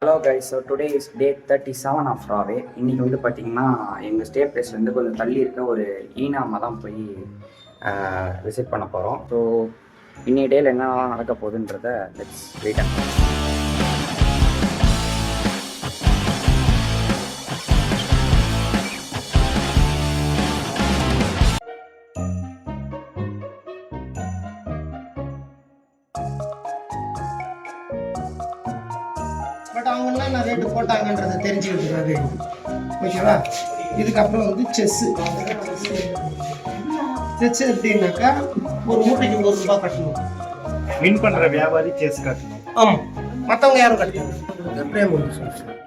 Hello guys, so today is day 37 of ராவே. இன்றைக்கி வந்து பார்த்திங்கன்னா எங்கள் ஸ்டே பிளேஸ்லேருந்து கொஞ்சம் தள்ளி இருக்க ஒரு ஈனாமா தான் போய் விசிட் பண்ண போகிறோம். ஸோ இன்னைய டேயில் என்னென்னலாம் நடக்க போகுதுன்றத லெட்ஸ் வெயிட் அண்ட் பட் அவங்க என்னென்ன ரேட்டு போட்டாங்கன்றதை தெரிஞ்சுக்கிறதுக்காக ஓகேவா. இதுக்கப்புறம் வந்து செஸ்ஸு எப்படின்னாக்கா ஒரு மூட்டைக்கு ₹1 கட்டணும். வின் பண்ணுற வியாபாரி செஸ் கட்டணும். ஆமாம், மற்றவங்க யாரும் கட்டணும். பிரேம் வந்து சொல்லுங்கள்.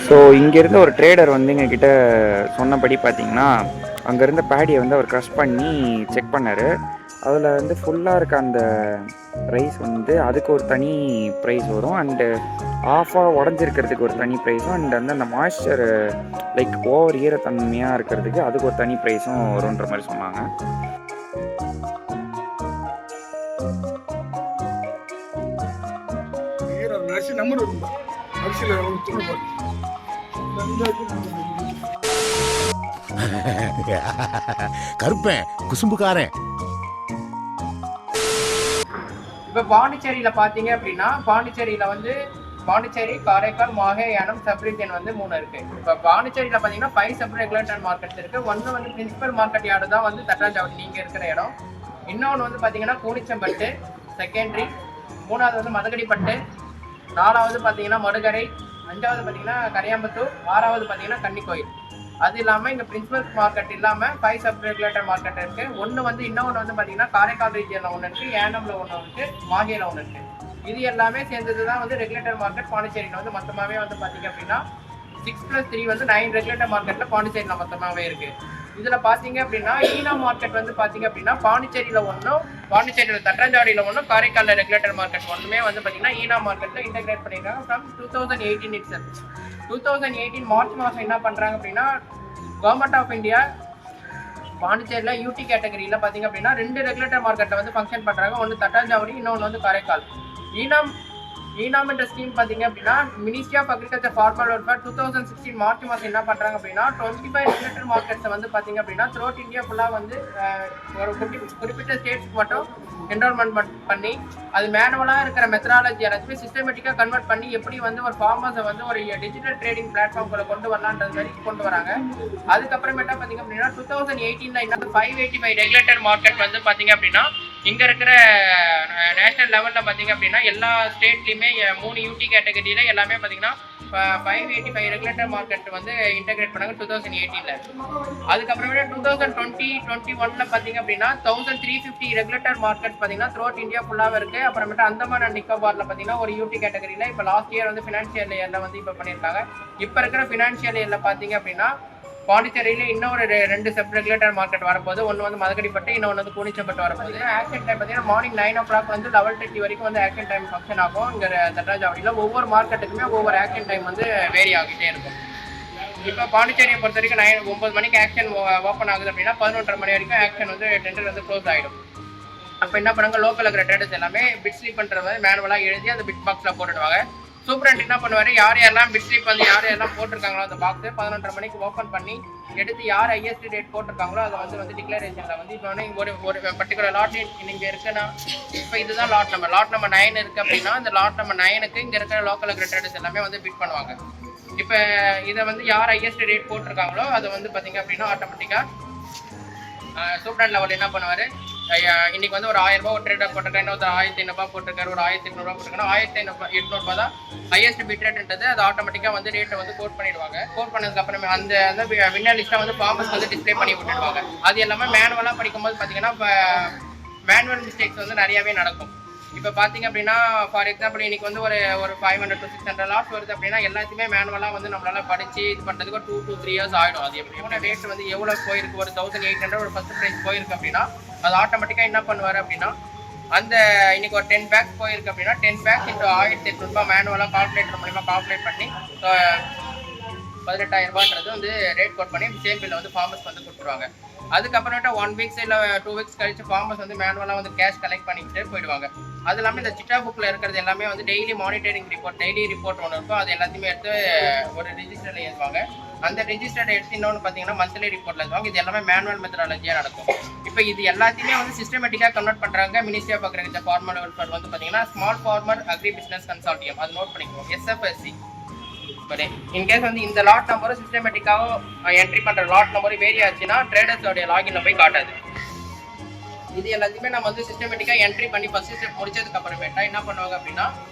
ஸோ இங்கே இருந்த ஒரு ட்ரேடர் வந்து எங்ககிட்ட சொன்னபடி பார்த்தீங்கன்னா அங்கே இருந்த பேடியை வந்து அவர் க்ரஷ் பண்ணி செக் பண்ணார். அதில் வந்து ஃபுல்லாக இருக்க அந்த ரைஸ் வந்து அதுக்கு ஒரு தனி ப்ரைஸ் வரும், அண்டு ஆஃபாக உடஞ்சிருக்கிறதுக்கு ஒரு தனி ப்ரைஸும், அண்ட் வந்து அந்த மாய்ஸ்சர் லைக் ஓவர் ஈரத்தன்மையாக இருக்கிறதுக்கு அதுக்கு ஒரு தனி ப்ரைஸும் வரும்ன்ற மாதிரி சொன்னாங்க. கருப்பேன் குசும்புக்காரன். இப்போ பாண்டிச்சேரியில் பார்த்தீங்க அப்படின்னா பாண்டிச்சேரி, காரைக்கால், மாஹே, யானம், சப் ரீஜன் வந்து 3 இருக்குது. இப்போ பாண்டிச்சேரியில் பார்த்தீங்கன்னா 5 சப் ரெகுலேட்டட் மார்க்கெட்ஸ் இருக்குது. ஒன்று வந்து பிரின்சிபல் மார்க்கெட் யார்டு தான் வந்து தட்டாஞ்சாவடி நீங்கள் இருக்கிற இடம். இன்னொன்று வந்து பார்த்தீங்கன்னா கூனிச்சம்பட்டு செகண்டரி, 3வது வந்து மதகடிப்பட்டு, 4வது பார்த்தீங்கன்னா மடுகரை, 5வது பார்த்தீங்கன்னா கரையாம்பத்தூர், 6வது பார்த்தீங்கன்னா கன்னிக்கோயில். அது இல்லாமல் இங்கே பிரின்சிபல் மார்க்கெட் இல்லாமல் 5 சப் ரெகுலேட்டர் மார்க்கெட் இருக்குது. இன்னொன்று வந்து பார்த்தீங்கன்னா காரைக்கால் ரீஜனில் ஒன்று இருக்குது, ஏனமில் ஒன்று இருக்குது, மாஹேயில் ஒன்று இருக்குது. இது எல்லாமே சேர்ந்தது தான் வந்து ரெகுலேட்டர் மார்க்கெட். பாண்டிச்சேரியில் வந்து மொத்தமாகவே வந்து பார்த்தீங்க அப்படின்னா 6+3 வந்து 9 ரெகுலேட்டர் மார்க்கெட்டில் பாண்டிச்சேரியில் மொத்தமாகவே இருக்குது. இதில் பார்த்தீங்க அப்படின்னா ஈனா மார்க்கெட் வந்து பார்த்தீங்க அப்படின்னா பாண்டிச்சேரியில் தட்டாஞ்சாவடியில் ஒன்றும், காரைக்காலில் ரெகுலேட்டர் மார்க்கெட் ஒன்றுமே வந்து பார்த்தீங்கன்னா ஈனா மார்க்கெட்டில் இன்டெகிரேட் பண்ணியிருக்காங்க ஃப்ரம் 2018 itself. 2018 மார்ச் மாதம் என்ன பண்ணுறாங்க அப்படின்னா கவர்மெண்ட் ஆஃப் இந்தியா பாண்டிச்சேரியில் யூடி கேட்டகரியில் பார்த்தீங்க அப்படின்னா 2 ரெகுலேட்டர் மார்க்கெட்டில் வந்து ஃபங்க்ஷன் பண்ணுறாங்க. ஒன்று தட்டாஞ்சாவடி, இன்னொன்று வந்து காரைக்கால். ஈனாம் என்ற ஸ்கீம் பார்த்தீங்க அப்படின்னா ministry of agriculture farmer welfare 2016 March மாதம் என்ன பண்ணுறாங்க அப்படின்னா 25 ரெகுலேட்டர் மார்க்கெட்ஸை வந்து பார்த்தீங்க அப்படின்னா த்ரோட் இந்தியா ஃபுல்லாக வந்து ஒரு குறிப்பிட்ட ஸ்டேட்ஸ்க்கு மட்டும் என்ரோல்மெண்ட் பண்ணி அது மேனுவலாக இருக்கிற மெத்தடாலஜி எல்லாத்தையுமே சிஸ்டமேட்டிக்காக கன்வெர்ட் பண்ணி எப்படி வந்து ஒரு ஃபார்மர்ஸை வந்து ஒரு டிஜிட்டல் ட்ரேடிங் பிளாட்ஃபார்ம்களை கொண்டு வரலான்றது மாதிரி கொண்டு வராங்க. அதுக்கப்புறமேட்டா பார்த்தீங்க அப்படின்னா 2018 இன்னும் 585 ரெகுலேட்டர் மார்க்கெட் வந்து பார்த்தீங்க அப்படின்னா இங்கே இருக்கிற நேஷனல் லெவலில் பார்த்தீங்க அப்படின்னா எல்லா ஸ்டேட்லேயுமே 3 யூடி கேட்டகரியில் எல்லாமே பார்த்தீங்கன்னா 585 ரெகுலேட்டர் மார்க்கெட் வந்து இன்டெகிரேட் பண்ணாங்க 2018. அதுக்கப்புறமேட்டு 2020-21 பார்த்தீங்க அப்படின்னா 1350 ரெகுலேட்டர் மார்க்கெட் பார்த்தீங்கன்னா த்ரோட் இந்தியா ஃபுல்லாக இருக்குது. அப்புறமேட்டு அந்தமான் அண்ட் நிக்கோபாரில் பார்த்தீங்கன்னா ஒரு யூடி கேட்டகரியில் இப்போ லாஸ்ட் இயர் வந்து ஃபினான்ஷியல் இயரில் வந்து இப்போ பண்ணியிருக்காங்க. இப்போ இருக்கிற ஃபினான்ஷியல் இயரில் பார்த்தீங்க அப்படின்னா பாண்டிச்சேரியில் இன்னொரு 2 சப் ரெகுலேட்டர் மார்க்கெட் வரப்போகுது. ஒன்று வந்து மதகடிப்பட்டு, இன்னொன்று வந்து கூனிச்சம்பட்டு வரப்போகுது. ஆக்ஷன் டைம் பார்த்தீங்கன்னா மார்னிங் 9 o'clock வந்து 11:30 வரைக்கும் வந்து ஆக்ஷன் டைம் ஃபங்க்ஷன் ஆகும். இங்கே தட்டாஞ்சாவடியில் ஒவ்வொரு மார்க்கெட்டுக்குமே ஒவ்வொரு ஆக்ஷன் டைம் வந்து வேரி ஆகிட்டே இருக்கும். இப்போ பாண்டிச்சேரியை பொறுத்த வரைக்கும் 9 மணிக்கு ஆக்ஷன் ஓப்பன் ஆகுது அப்படின்னா 11:30 மணி வரைக்கும் ஆக்ஷன் வந்து டெண்டர் வந்து க்ளோஸ் ஆகிடும். அப்போ என்ன பண்ணுவாங்க, லோக்கல் இருக்கிற ட்ரேடர்ஸ் எல்லாமே பிட் ஸ்லிப் பண்ணுற மாதிரி மேனுவலாக எழுதி அந்த பிட் பாக்ஸில் போட்டுடுவாங்க. சூப்பரண்ட் என்ன பண்ணுவார், யாரெல்லாம் பிட் ஸ்லிப் வந்து யாரெல்லாம் போட்டிருக்காங்களோ அந்த பாக்ஸை 11:30 மணிக்கு ஓப்பன் பண்ணி எடுத்து யார் ஹையஸ்ட் ரேட் போட்டிருக்காங்களோ அதை வந்து டிக்ளரேஷனில் வந்து இப்போ ஒரு பர்டிகுலர் லாட் இங்கே இருக்குன்னா இப்போ இதுதான் லாட் நம்பர் 9 இருக்குது அப்படின்னா அந்த லாட் நம்பர் 9க்கு இங்கே இருக்கிற லோக்கல் இருக்கிற ட்ரேடர்ஸ் எல்லாமே வந்து பிட் பண்ணுவாங்க. இப்போ இதை வந்து யார் ஹையஸ்ட் ரேட் போட்டிருக்காங்களோ அதை வந்து பார்த்தீங்க அப்படின்னா ஆட்டோமேட்டிக்காக சூப்பரண்ட் லெவல் என்ன பண்ணுவார், இன்னைக்கு வந்து ஒரு 1000 ரூபாய் ஒரு ட்ரேடர் போட்டிருக்காரு, இன்னொரு 1500 போட்டிருக்காரு, ஒரு 1800 போட்டிருக்காரு, 1800 தான் ஹையஸ்ட் பிட் ரேட்ன்றது. அது ஆட்டோமேட்டிக்காக வந்து ரேட்டை வந்து கோட் பண்ணிடுவாங்க. கோட் பண்ணதுக்கு அப்புறமே அந்த வின்னர் லிஸ்ட்டை வந்து ஃபார்மர்ஸ் வந்து டிஸ்பிளே பண்ணி விட்டுடுவாங்க. அது எல்லாமே மேனுவலாக படிக்கும்போது பார்த்தீங்கன்னா இப்போ மேனுவல் மிஸ்டேக்ஸ் வந்து நிறையாவே நடக்கும். இப்போ பார்த்தீங்க அப்படின்னா ஃபார் எக்ஸாம்பிள் இன்னைக்கு வந்து ஒரு 500 to 600 லாட்ஸ் வருது அப்படின்னா எல்லாத்தையுமே மேனுவலாக வந்து நம்மளால் படித்து இது பண்ணுறதுக்கு ஒரு 2 to 3 years ஆகிடும். அது எவ்வளோ ரேட் வந்து எவ்வளோ போயிருக்கு, ஒரு 1800 ஒரு ஃபர்ஸ்ட் ப்ரைஸ் போயிருக்கு அப்படின்னா அது ஆட்டோமேட்டிக்காக என்ன பண்ணுவார் அப்படின்னா அந்த இன்னைக்கு ஒரு 10 பேக்ஸ் போயிருக்கு அப்படின்னா 10 பேக்ஸ் இன்ட்டு 1800 ரூபாய் மேனுவலாக கால்குலேட்டர் மூலிமா கால்குலேட் பண்ணி 18,000 ரூபான்றது வந்து ரேட் கோட் பண்ணி சேம் பில்லை வந்து ஃபார்மர்ஸ் வந்து கொடுத்துருவாங்க. அதுக்கப்புறமேட்டா 1 வீக்ஸ் இல்லை 2 வீக்ஸ் கழிச்சு ஃபார்மர்ஸ் வந்து மேனுவலாக வந்து கேஷ் கலெக்ட் பண்ணிக்கிட்டு போயிடுவாங்க. அது இல்லாமல் இந்த சிட்டா புக்கில் இருக்கிறது எல்லாமே வந்து daily monitoring report, daily report ஒன்று இருக்கும். அது எல்லாத்தையுமே எடுத்து ஒரு ரிஜிஸ்டரில் எழுதுவாங்க. அந்த ரிஜிஸ்டர்ட் எடுத்து இன்னொன்று பார்த்தீங்கன்னா மந்த்லி ரிப்போர்ட்டில் எழுதுவாங்க. இது எல்லாமே மேனுவல் மெத்தடாலஜியாக நடக்கும். இப்போ இது எல்லாத்தையுமே வந்து சிஸ்டமேட்டிக்காக கன்வெர்ட் பண்ணுறாங்க. Ministry of agriculture farmer welfare வந்து பார்த்தீங்கன்னா small farmer agri business consortium, அது நோட் பண்ணிக்குவோம், SFSC. இன்கேஸ் வந்து இந்த லாட் நம்பரும் சிஸ்டமேட்டிக்காக என்ட்ரி பண்ணுற லாட் நம்பரும் வேரி ஆச்சுன்னா ட்ரேடர்ஸோடைய லாகின்ல போய் காட்டாது. இது எல்லாத்தையுமே நம்ம வந்து சிஸ்டமேட்டிக்காக என்ட்ரி பண்ணி ஃபர்ஸ்ட் ஸ்டெப் முடிச்சதுக்கு அப்புறமேட்டா என்ன பண்ணுவாங்க அப்படின்னா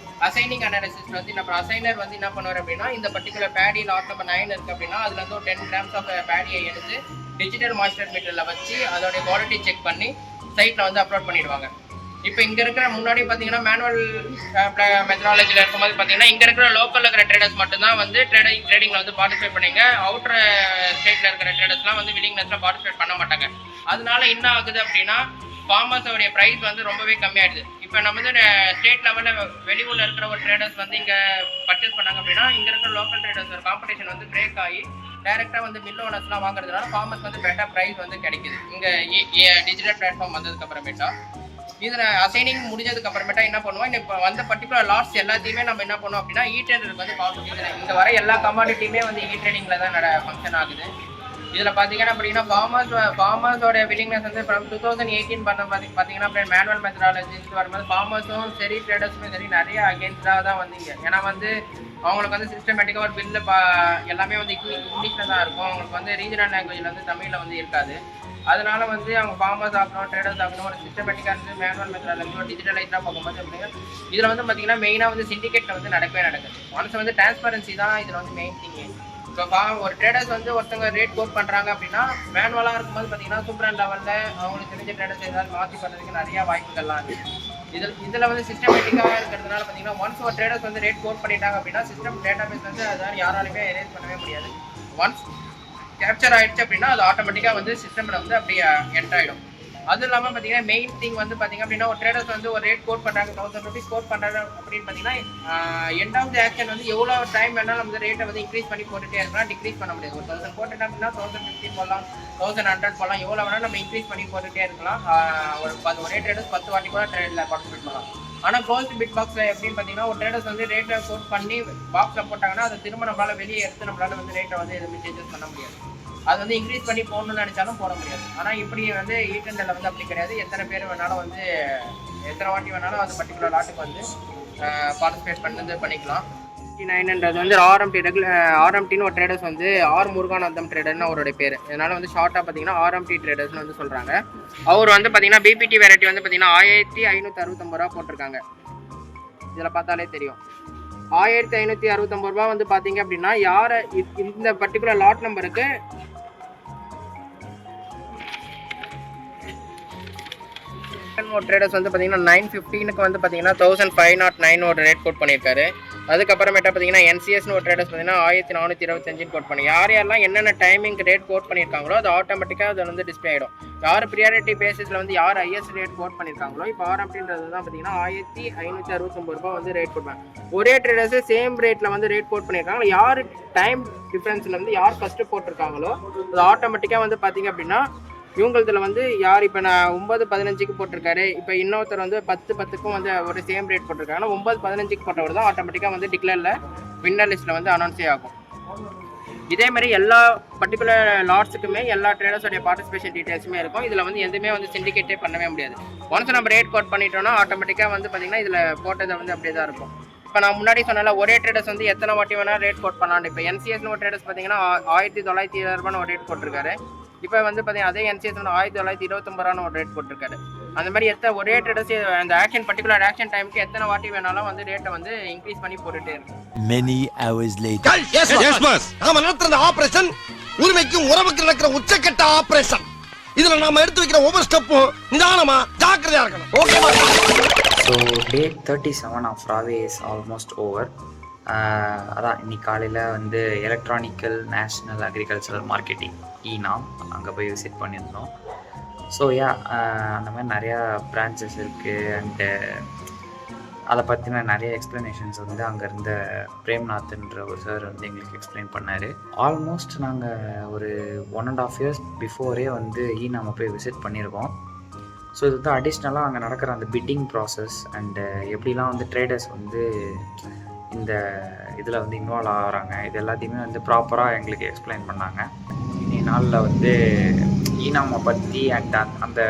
அசைனிங் அனாலிசிஸ் வந்து நம்ம அசைனர் வந்து என்ன பண்ணுவார் அப்படின்னா இந்த பர்டிகுலர் பேடி லாட் நம்பர் 9 இருக்கு அப்படின்னா அதுல இருந்து ஒரு 10 கிராம்ஸ் ஆஃப் பேடியை எடுத்து டிஜிட்டல் மாஸ்டர் மீட்டர்ல வச்சு அதோடைய குவாலிட்டி செக் பண்ணி சைட்ல வந்து அப்லோட் பண்ணிடுவாங்க. இப்போ இங்கே இருக்கிற முன்னாடி பார்த்தீங்கன்னா மேனுவல் மெத்தடாலஜியில் இருக்கும்போது பார்த்தீங்கன்னா இங்கே இருக்கிற லோக்கலில் இருக்கிற ட்ரேடர்ஸ் மட்டும்தான் வந்து ட்ரேடிங்கில் வந்து பார்ட்டிசிபேட் பண்ணிங்க. அவுட்டர் ஸ்டேட்டில் இருக்கிற ட்ரேடர்ஸ்லாம் வந்து வில்லிங்னஸில் பார்ட்டிசிபேட் பண்ண மாட்டாங்க. அதனால என்ன ஆகுது அப்படின்னா ஃபார்மர்ஸோடைய ப்ரைஸ் வந்து ரொம்பவே கம்மியாயிடுது. இப்போ நம்ம வந்து ஸ்டேட் லெவலில் வெளியூரில் இருக்கிற ஒரு ட்ரேடர்ஸ் வந்து இங்கே பர்ச்சேஸ் பண்ணாங்க அப்படின்னா இங்கே இருக்கிற லோக்கல் ட்ரேடர்ஸ் ஒரு காம்படிஷன் வந்து பிரேக் ஆகி டைரெக்டாக வந்து மில் ஓனர்ஸ்லாம் வாங்குறதுனால ஃபார்மர்ஸ் வந்து பெட்டர் ப்ரைஸ் வந்து கிடைக்குது இங்கே டிஜிட்டல் பிளாட்ஃபார்ம் வந்ததுக்கு அப்புறமேட்டா. இதில் அசைனிங் முடிஞ்சதுக்கு அப்புறமேட்டா என்ன பண்ணுவோம், இப்போ வந்த பர்டிகுலர் லாட்ஸ் எல்லாத்தையுமே நம்ம என்ன பண்ணுவோம் அப்படின்னா ட்ரேடருக்கு வந்து கால் பண்ணுவோம். இங்கே வர எல்லா கமாடிட்டியுமே வந்து ட்ரேடிங்கில் தான் ஃபங்க்ஷன் ஆகுது. இதில் பார்த்தீங்கன்னா அப்படின்னா ஃபார்மர்ஸோட வில்லிங்னஸ் வந்து ஃப்ரம் 2018 பண்ண பார்த்தீங்கன்னா அப்படியே மேனுவல் மெத்தடாலஜிஸ் வரும்போது ஃபார்மர்ஸும் சரி ட்ரேடர்ஸுமே சரி நிறைய அகேன்ஸ்டாக தான் வந்தீங்க. ஏன்னா வந்து அவங்களுக்கு வந்து சிஸ்டமேட்டிக்காக ஒரு பில்லு எல்லாமே வந்து இங்கிலீஷில் தான் இருக்கும். அவங்களுக்கு வந்து ரீஜனல் லாங்குவேஜில் வந்து தமிழில் வந்து இருக்காது. அதனால வந்து அவங்க ஃபார்மர்ஸ் ஆகணும் ட்ரேடர்ஸ் ஆகணும் ஒரு சிஸ்டமேட்டிக்காக இருந்து மேனுவல் மெத்தடாலஜி ஒரு டிஜிட்டலைஸாக பார்க்கும்போது அப்படின்னா இதில் வந்து பார்த்தீங்கன்னா மெயினாக வந்து சிண்டிகேட்டில் வந்து நடக்கவே நடக்குது. ஒன்ஸ் வந்து டிரான்ஸ்பரன்சி தான் இதில் வந்து மெயின் திங்கு. இப்போ ஒரு ட்ரேடர்ஸ் வந்து ஒருத்தவங்க ரேட் கோட் பண்ணுறாங்க அப்படின்னா மேனுவலாக இருக்கும்போது பார்த்தீங்கன்னா சூப்பர் லெவலில் அவங்களுக்கு தெரிஞ்ச ட்ரேடர்ஸ் ஏதாவது மாற்றி பண்ணுறதுக்கு நிறையா வாய்ப்புகள்லாம் இருக்குது. இதில் வந்து சிஸ்டமேட்டிக்காக இருக்கிறதுனால பார்த்தீங்கன்னா ஒன்ஸ் ஒரு ட்ரேடர்ஸ் வந்து ரேட் கோட் பண்ணிட்டாங்க அப்படின்னா சிஸ்டம் டேட்டாபேஸ் வந்து அதாவது யாராலுமே எரேஸ் பண்ணவே முடியாது. ஒன்ஸ் கேப்சர் ஆகிடுச்சு அப்படின்னா அது ஆட்டோமேட்டிக்காக வந்து சிஸ்டமில் வந்து அப்படியே என்டர் ஆகிடும். அதுவும் இல்லாமல் பார்த்தீங்கன்னா மெயின் திங் வந்து பார்த்தீங்க அப்படின்னா ஒரு ட்ரேடர்ஸ் வந்து ஒரு ரேட் கோட் பண்ணுறாங்க 1000 rupees கோட் பண்ணுறாங்க அப்படின்னு பார்த்தீங்கன்னா எண்ட் ஆஃப் தி ஆக்ஷன் வந்து எவ்வளோ டைம் வேணாலும் நம்ம ரேட்டை வந்து இன்க்ரீஸ் பண்ணி போட்டுகிட்டே இருக்கலாம், டிக்ரீஸ் பண்ண முடியாது. ஒரு 1000 போட்டுட்டோம் அப்படின்னா 1050 போடலாம், 1100 போடலாம், எவ்வளோ வேணாலும் நம்ம இன்க்ரீஸ் பண்ணி போட்டுகிட்டே இருக்கலாம். ஒரே ட்ரேடர்ஸ் 10 வாட்டி கூட ட்ரேடில் பார்ட்டிசிபேட் பண்ணலாம். ஆனால் க்ளோஸ்ட் பிட் பாக்ஸில் எப்படின்னு பார்த்தீங்கன்னா ஒரு ட்ரேடர்ஸ் வந்து ரேட்டை கோட் பண்ணி பாக்ஸில் போட்டாங்கன்னா அதை திரும்ப நம்மளால் வெளியே எடுத்து நம்மளால் வந்து ரேட்டை வந்து எதுவுமே சேஞ்சஸ் பண்ண முடியாது. அது வந்து இன்க்ரீஸ் பண்ணி போடணும்னு நினச்சாலும் போட முடியாது. ஆனால் இப்படி வந்து ஈட்டெண்டில் வந்து அப்படி கிடையாது. எத்தனை பேர் வேணாலும் வந்து எத்தனை வாட்டி வேணாலும் அந்த பர்டிகுலர் லாட்டுக்கு வந்து பார்ட்டிசிபேட் பண்ணிக்கலாம். 900 வந்து ஆர்எம்டின்னு ஒரு ட்ரேடர்ஸ் வந்து ஆர் முருகானந்தம் ட்ரேடர்னு அவருடைய பேர். இதனால் வந்து ஷார்ட்டாக பார்த்தீங்கன்னா ஆர்எம்டி ட்ரேடர்ஸ்னு வந்து சொல்கிறாங்க. அவர் வந்து பார்த்தீங்கன்னா பிபிடி வெரைட்டி வந்து பார்த்தீங்கன்னா 1569 ரூபா போட்டிருக்காங்க. இதில் பார்த்தாலே தெரியும் 1569 ரூபா வந்து பார்த்தீங்க அப்படின்னா யாரை இந்த பர்டிகுலர் லாட் நம்பருக்கு ட்ரேடர்ஸ் வந்து பார்த்தீங்கன்னா 915க்கு வந்து பார்த்தீங்கன்னா 1509 ஒரு ரேட் கோட் பண்ணியிருக்காரு. அதுக்கப்புறமேட்டா பார்த்தீங்கன்னா என்சிஎஸ்னு ஒரு ட்ரேடர்ஸ் பார்த்தீங்கன்னா 1425 கோட் பண்ணி யாரெல்லாம் என்னென்ன டைமிங் ரேட் கோட் பண்ணியிருக்காங்களோ அது ஆட்டோமேட்டிக்காக அது வந்து டிஸ்பிளே ஆகிடும். யார் ப்ரியாரிட்டி பேசிஸில் வந்து யார் ஹையஸ்ட் ரேட் கோட் பண்ணியிருக்காங்களோ இப்போ ஆர்எம்டின்றது தான் பார்த்தீங்கன்னா 1569 ரூபா வந்து ரேட் கோட் பண்ணாங்க. ஒரே ட்ரேடர்ஸே சேம் ரேட்டில் வந்து ரேட் கோட் பண்ணியிருக்காங்க. யார் டைம் டிஃப்ரென்ஸில் வந்து யார் ஃபஸ்ட்டு போட்டிருக்காங்களோ அது ஆட்டோமேட்டிக்காக வந்து பார்த்தீங்க அப்படின்னா இவங்களதில் வந்து யார் இப்போ நான் 9:15க்கு போட்டிருக்காரு, இப்போ இன்னொருத்தர் வந்து 10:10க்கும் வந்து ஒரு சேம் ரேட் போட்டிருக்காங்கன்னா 9:15க்கு போட்டவர் தான் ஆட்டோமேட்டிக்காக வந்து டிக்ளேரில் வின்னர் லிஸ்ட்டில் வந்து அனௌன்ஸே ஆகும். இதே மாதிரி எல்லா பர்டிகுலர் லாட்ஸுக்குமே எல்லா ட்ரேடர்ஸோடைய பார்ட்டிசிபேஷன் டீட்டெயில்ஸுமே இருக்கும். இதில் வந்து எதுவுமே வந்து சிண்டிகேட்டே பண்ணவே முடியாது. ஒன்ஸ் நம்ம ரேட் கோட் பண்ணிட்டோம்னா ஆட்டோமேட்டிக்காக வந்து பார்த்திங்கன்னா இதில் போட்டதை வந்து அப்படியே தான் இருக்கும். இப்போ நான் முன்னாடி சொன்னால ஒரே ட்ரேடர்ஸ் வந்து எத்தனை வாட்டி வேணால் ரேட் கோட் பண்ணலாம். இப்போ என்சிஎஸ்னு ஒரு ட்ரேடர்ஸ் பார்த்தீங்கன்னா 1920 ரூபான்னு ஒரு ரேட் போட்டிருக்காரு. இப்போ வந்து பார்த்தீங்கன்னா அதே என்சிஎஸ் 1929 ரூபான்னு ஒரு ரேட் போட்டிருக்காரு. அந்த மாதிரி ஒரே ட்ரேடர்ஸ் அந்த ஆக்ஷன் பர்டிகுலர் ஆக்ஷன் டைமுக்கு எத்தனை வாட்டி வேணாலும் வந்து ரேட்டை வந்து இன்க்ரீஸ் பண்ணி போட்டுட்டே இருக்கும். Many hours later. Yes boss. நாம நடத்துற ஆபரேஷன் உரிமைக்கும் உறவுக்கு நடக்கிற உச்சக்கட்ட ஆபரேஷன். இதுல நாம எடுத்து வைக்கிற ஒவ்வொரு ஸ்டெப்பும் நிதானமா ஜாக்கிரதையா இருக்கணும். ஓகேவா? ஸோ டே 37 ஆஃப் ராவே இஸ் ஆல்மோஸ்ட் ஓவர். அதான் இன்னைக்கு காலையில் வந்து எலக்ட்ரானிக்கல் நேஷ்னல் அக்ரிகல்ச்சரல் மார்க்கெட்டிங் நாம் அங்கே போய் விசிட் பண்ணியிருந்தோம். ஸோ அந்த மாதிரி நிறையா பிரான்ச்சஸ் இருக்குது. அண்டு அதை பற்றின நிறைய எக்ஸ்ப்ளனேஷன்ஸ் வந்து அங்கே இருந்த பிரேம்நாத்ன்ற ஒரு சார் வந்து எங்களுக்கு எக்ஸ்பிளைன் பண்ணார். ஆல்மோஸ்ட் நாங்கள் ஒரு 1.5 years பிஃபோரே வந்து நம்ம போய் விசிட் பண்ணியிருக்கோம். ஸோ இது வந்து அடிஷ்னலாக அங்கே நடக்கிற அந்த பிட்டிங் ப்ராசஸ் அண்டு எப்படிலாம் வந்து ட்ரேடர்ஸ் வந்து இந்த இதில் வந்து இன்வால்வ் ஆகிறாங்க, இது எல்லாத்தையுமே வந்து ப்ராப்பராக எங்களுக்கு எக்ஸ்பிளைன் பண்ணாங்க. இன்னி நாளில் வந்து ஈனாமை பற்றி அண்ட் அந்த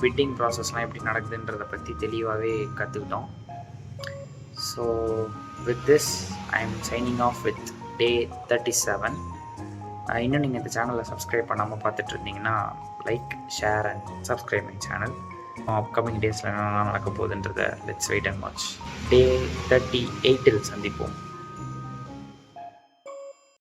பிட்டிங் ப்ராசஸ்லாம் எப்படி நடக்குதுன்றதை பற்றி தெளிவாகவே கற்றுக்கிட்டோம். So with this I am signing off with day 37. இன்னும் நீங்கள் இந்த சேனலை சப்ஸ்கிரைப் பண்ணாமல் பார்த்துட்டு இருந்தீங்கன்னா like, share and subscribe my channel. Upcoming டேஸில் என்னென்ன நடக்க போகுதுன்றதை let's wait and watch. day 38 சந்திப்போம்.